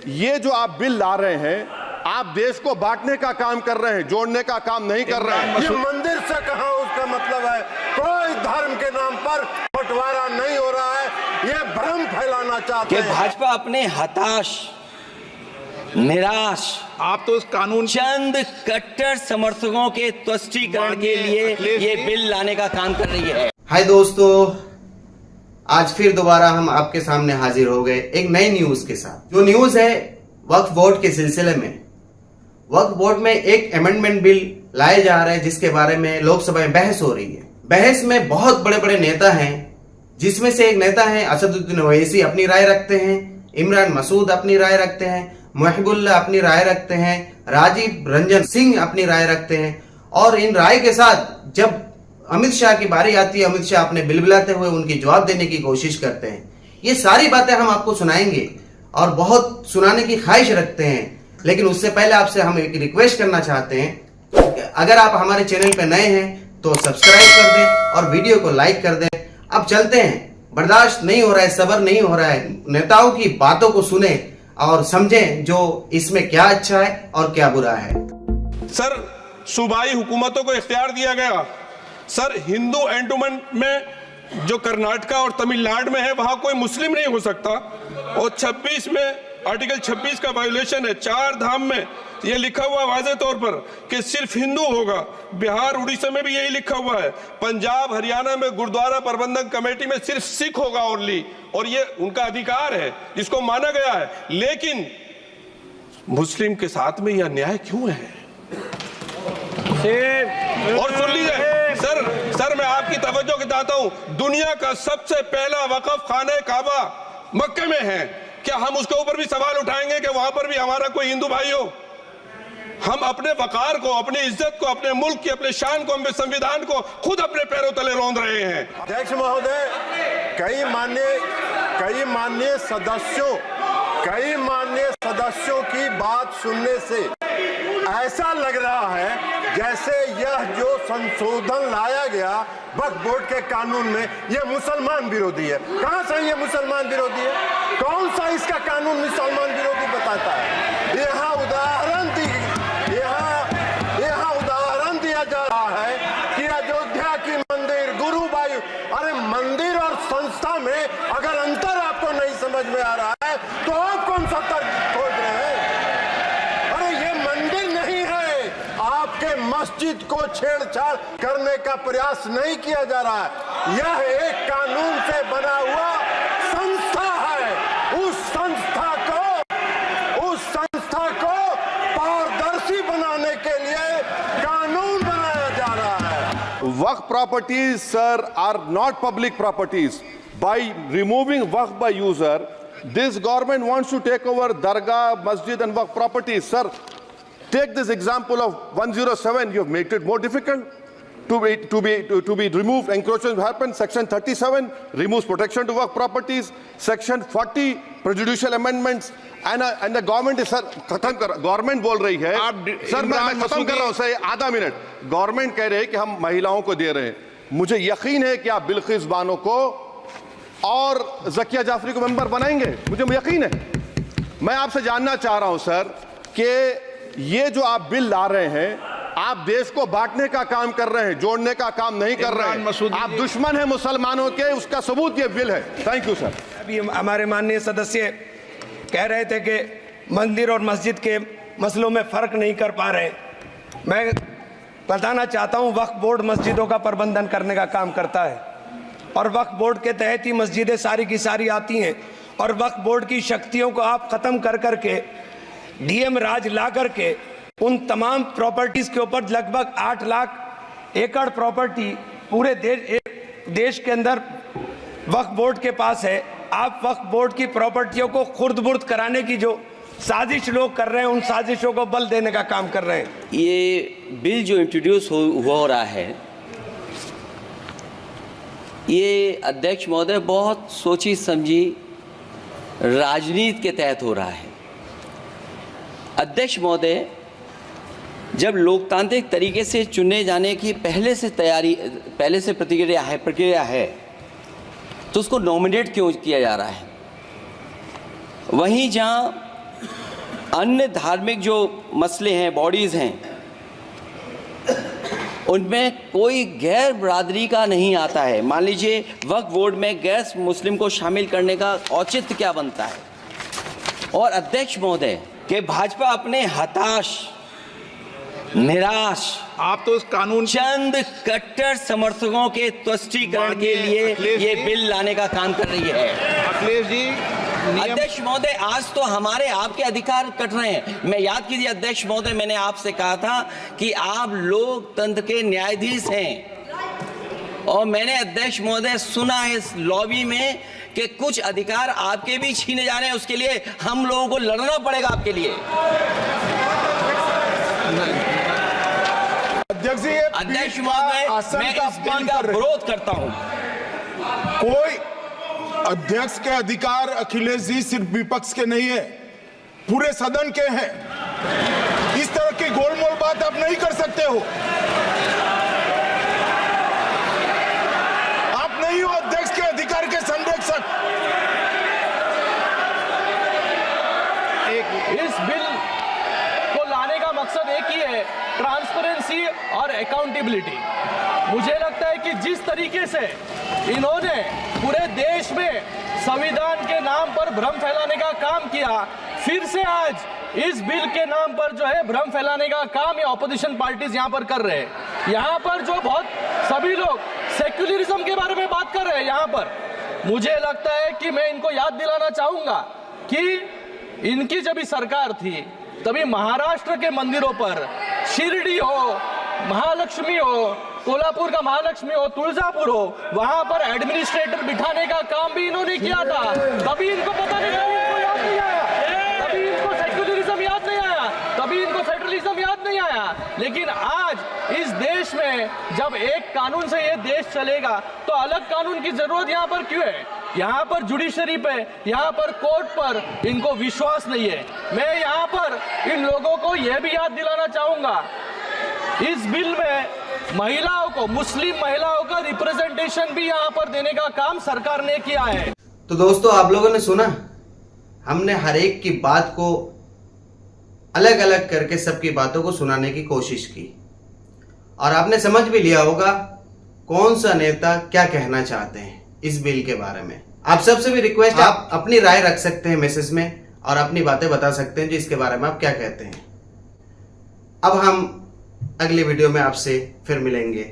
ये जो आप बिल ला रहे हैं, आप देश को बांटने का काम कर रहे हैं, जोड़ने का काम नहीं कर रहे हैं। ये मंदिर से कहां उसका मतलब है? कोई धर्म के नाम पर बंटवारा नहीं हो रहा है। ये भ्रम फैलाना चाहते हैं भाजपा अपने हताश, निराश, आप तो उस कानून चंद कट्टर समर्थकों के तुष्टीकरण के लिए ये बिल लाने का काम कर रही है। हाय दोस्तों, आज फिर दोबारा हम आपके सामने हाजिर हो गए एक नई न्यूज के साथ। जो न्यूज है वक्फ बोर्ड के सिलसिले में, वक्फ बोर्ड में एक अमेंडमेंट बिल लाए जा रहे हैं जिसके बारे में लोकसभा में बहस हो रही है। बहस में बहुत बड़े बड़े नेता हैं, जिसमें से एक नेता है असदुद्दीन ओवैसी अपनी राय रखते हैं, इमरान मसूद अपनी राय रखते हैं, मुहिबुल्लाह अपनी राय रखते हैं, राजीव रंजन सिंह अपनी राय रखते हैं। और इन राय के साथ जब अमित शाह की बारी आती है, अमित शाह अपने बिलबिलाते हुए उनकी जवाब देने की कोशिश करते हैं। ये सारी बातें हम आपको सुनाएंगे और बहुत सुनाने की ख्वाहिश रखते हैं। लेकिन उससे पहले आपसे हम एक रिक्वेस्ट करना चाहते हैं, अगर आप हमारे चैनल पे नए हैं तो सब्सक्राइब कर दें और वीडियो को लाइक कर दें। अब चलते हैं, बर्दाश्त नहीं हो रहा है, सब्र नहीं हो रहा है। नेताओं की बातों को सुने और समझें जो इसमें क्या अच्छा है और क्या बुरा है। सर, सूबाई हुकूमतों को इख्तियार दिया गया। सर, हिंदू एंडोमेंट में जो कर्नाटका और तमिलनाडु में है वहां कोई मुस्लिम नहीं हो सकता। और 26 में आर्टिकल 26 का वायोलेशन है। 4 धाम में ये लिखा हुआ वाज़े तौर पर कि सिर्फ हिंदू होगा। बिहार उड़ीसा में भी यही लिखा हुआ है। पंजाब हरियाणा में गुरुद्वारा प्रबंधन कमेटी में सिर्फ सिख होगा ओनली, और ये उनका अधिकार है जिसको माना गया है। लेकिन मुस्लिम के साथ में यह अन्याय क्यों है? और सुन लीजिए सर, मैं आपकी तवज्जो के चाहता हूं, दुनिया का सबसे पहला वक़फ़ खाने काबा मक्के में है। क्या हम उसके ऊपर भी सवाल उठाएंगे कि वहां पर भी हमारा कोई हिंदू भाई हो? हम अपने वकार को, अपनी इज्जत को, अपने मुल्क की, अपने शान को, अपने संविधान को खुद अपने पैरों तले रौंद रहे हैं। अध्यक्ष महोदय, कई माननीय सदस्यों की बात सुनने से ऐसा लग रहा है जैसे यह जो संशोधन लाया गया वक्फ बोर्ड के कानून में, यह मुसलमान विरोधी है। कहां से ये मुसलमान विरोधी है? कौन सा इसका कानून मुसलमान विरोधी बताता है? यहाँ उदाहरण दिया जा रहा है कि अयोध्या की मंदिर, गुरुवायु, अरे मंदिर और संस्था में अगर अंतर आपको नहीं समझ में आ रहा है तो आप कौन सा तर्क खोज रहे हैं? अरे ये मंदिर नहीं है। आपके मस्जिद को छेड़छाड़ करने का प्रयास नहीं किया जा रहा है। यह एक कानून से बना हुआ संस्था है। उस संस्था को पारदर्शी बनाने के लिए कानून बनाया जा रहा है। Waqf properties, sir, are not public properties. By removing waqf by user, this government wants to take over dargah, masjid and waqf properties. Sir, take this example of 107. You have made it more difficult to be removed. Encroachment happens. Section 37 removes protection to waqf properties. Section 40 prejudicial amendments. And the government is, sir, खत्म कर, government बोल रही है, sir मैं खत्म कर रहा हूं सर, आधा मिनट। गवर्नमेंट कह रहे हैं कि हम महिलाओं को दे रहे हैं। मुझे यकीन है कि आप बिल्किस बानो को और ज़किया जाफरी को मेंबर बनाएंगे, मुझे यकीन है। मैं आपसे जानना चाह रहा हूं सर कि ये जो आप बिल ला रहे हैं, आप देश को बांटने का काम कर रहे हैं, जोड़ने का काम नहीं कर रहे हैं। आप दुश्मन हैं मुसलमानों के, उसका सबूत ये बिल है। Thank you sir. अभी हमारे माननीय सदस्य कह रहे थे कि मंदिर और मस्जिद के मसलों में फ़र्क नहीं कर पा रहे। मैं बताना चाहता हूँ, वक्फ बोर्ड मस्जिदों का प्रबंधन करने का काम करता है और वक्फ बोर्ड के तहत ही मस्जिदें सारी की सारी आती हैं। और वक्फ बोर्ड की शक्तियों को आप ख़त्म कर करके डीएम राज ला करके उन तमाम प्रॉपर्टीज़ के ऊपर लगभग 8 लाख एकड़ प्रॉपर्टी पूरे देश के अंदर वक्फ बोर्ड के पास है। आप वक्फ बोर्ड की प्रॉपर्टियों को खुर्द-बुर्द कराने की जो साजिश लोग कर रहे हैं, उन साजिशों को बल देने का काम कर रहे हैं। ये बिल जो इंट्रोड्यूस हो रहा है, ये अध्यक्ष महोदय बहुत सोची समझी राजनीति के तहत हो रहा है। अध्यक्ष महोदय, जब लोकतांत्रिक तरीके से चुने जाने की पहले से प्रक्रिया है तो उसको नॉमिनेट क्यों किया जा रहा है? वहीं जहां अन्य धार्मिक जो मसले हैं, बॉडीज़ हैं, उनमें कोई गैर बरादरी का नहीं आता है। मान लीजिए वक्फ बोर्ड में गैर मुस्लिम को शामिल करने का औचित्य क्या बनता है? और अध्यक्ष महोदय कि भाजपा अपने हताश, निराश, आप तो उस कानून चंद कट्टर समर्थकों के तुष्टीकरण के लिए ये बिल लाने का काम कर रही है। अखिलेश जी, अध्यक्ष महोदय, आज तो हमारे आपके अधिकार कट रहे हैं। मैं याद कीजिए अध्यक्ष महोदय, मैंने आपसे कहा था कि आप लोकतंत्र के न्यायाधीश हैं, और मैंने अध्यक्ष महोदय सुना है इस लॉबी में कि कुछ अधिकार आपके भी छीने जा रहे हैं। उसके लिए हम लोगों को लड़ना पड़ेगा आपके लिए। अध्यक्ष महोदय, मैं इस बिल का विरोध करता हूं। कोई अध्यक्ष के अधिकार अखिलेश जी सिर्फ विपक्ष के नहीं है, पूरे सदन के हैं। इस तरह की गोलमोल बात आप नहीं कर सकते हो। आप नहीं हो अध्यक्ष के अधिकार के संरक्षक। इस बिल को लाने का मकसद एक ही है, ट्रांसपेरेंसी और अकाउंटेबिलिटी। मुझे लगता है कि जिस तरीके से इन्होंने पूरे देश में संविधान के नाम पर भ्रम फैलाने का काम किया, फिर से आज इस बिल के नाम पर जो है भ्रम फैलाने का काम ये ऑपोजिशन पार्टीज यहाँ पर कर रहे हैं। यहाँ पर जो बहुत सभी लोग सेक्युलरिज्म के बारे में बात कर रहे हैं, यहाँ पर मुझे लगता है कि मैं इनको याद दिलाना चाहूंगा कि इनकी जब भी सरकार थी तभी महाराष्ट्र के मंदिरों पर शिरडी हो, महालक्ष्मी हो, कोल्हापुर का महालक्ष्मी हो, तुळजापुर हो, वहां पर एडमिनिस्ट्रेटर बिठाने का काम भी इन्होंने किया था। तभी इनको पता नहीं, इनको याद नहीं आया, तभी इनको सेक्युलरिज्म याद नहीं आया, तभी इनको फेडरलिज्म याद नहीं आया। लेकिन आज इस देश में जब एक कानून से ये देश चलेगा तो अलग कानून की जरूरत यहाँ पर क्यों है? यहाँ पर जुडिशरी पे, यहाँ पर कोर्ट पर इनको विश्वास नहीं है। मैं यहाँ पर इन लोगों को यह भी याद दिलाना चाहूंगा, इस बिल में महिलाओं को, मुस्लिम महिलाओं का रिप्रेजेंटेशन भी यहाँ पर देने का काम सरकार ने किया है। तो दोस्तों, आप लोगों ने सुना, हमने हर एक की बात को अलग अलग करके सबकी बातों को सुनाने की कोशिश की, और आपने समझ भी लिया होगा कौन सा नेता क्या कहना चाहते हैं इस बिल के बारे में। आप सबसे भी रिक्वेस्ट, आप अपनी राय रख सकते हैं मैसेज में और अपनी बातें बता सकते हैं जो इसके बारे में आप क्या कहते हैं। अब हम अगली वीडियो में आपसे फिर मिलेंगे।